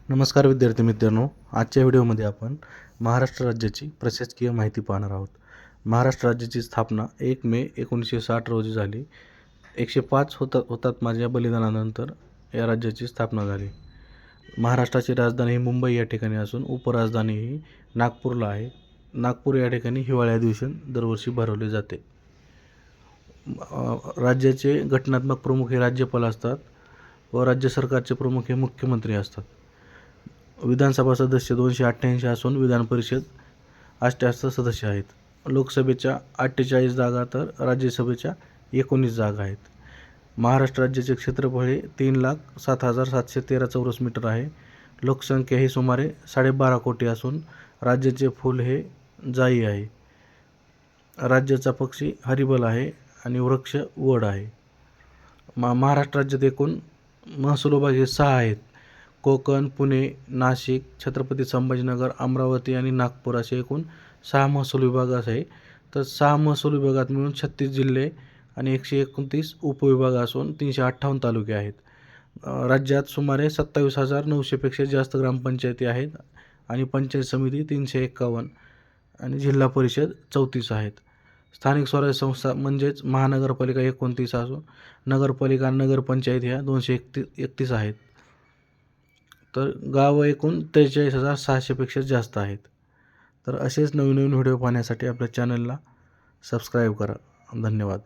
नमस्कार विद्यार्थी मित्रांनो, आजच्या व्हिडिओमध्ये आपण महाराष्ट्र राज्याची प्रशासकीय माहिती पाहणार आहोत. महाराष्ट्र राज्याची स्थापना 1 मे 1960 रोजी झाली. 105 हुतात्म्याच्या बलिदानानंतर या राज्याची स्थापना झाली. महाराष्ट्राची राजधानी ही मुंबई या ठिकाणी असून उपराजधानी ही नागपूरला आहे. नागपूर या ठिकाणी हिवाळी अधिवेशन दरवर्षी भरवले जाते. राज्याचे घटनात्मक प्रमुख हे राज्यपाल असतात व राज्य सरकारचे प्रमुख हे मुख्यमंत्री असतात. विधानसभा सदस्य 288 असून विधान परिषद 88 सदस्य आहेत. लोकसभेच्या 48 जागा तर राज्यसभेच्या 19 जागा आहेत. महाराष्ट्र राज्याचे क्षेत्रफळ हे 3,07,713 चौरस मीटर आहे. लोकसंख्या ही सुमारे 12.5 कोटी असून राज्याचे फूल हे जाई आहे. राज्याचा पक्षी हरिबल आहे आणि वृक्ष वड आहे. महाराष्ट्र राज्यात एकूण महसूल विभाग हे 6 आहेत. कोकण, पुणे, नाशिक, छत्रपती संभाजीनगर, अमरावती आणि नागपूर असे एकूण 6 महसूल विभाग आहे. तर 6 महसूल विभागात मिळून 36 जिल्हे आणि 129 उपविभाग असून 358 तालुके आहेत. राज्यात सुमारे 27,900 पेक्षा जास्त ग्रामपंचायती आहेत आणि पंचायत समिती 351 आणि जिल्हा परिषद 34 आहेत. स्थानिक स्वराज्य संस्था म्हणजेच महानगरपालिका 29 असून नगरपालिका आणि नगरपंचायत ह्या 231 आहेत. तर गावं एकूण 43,600 पेक्षा जास्त आहेत. तर असेच नवीन व्हिडिओ पाहण्यासाठी आपल्या चॅनलला सबस्क्राईब करा. धन्यवाद.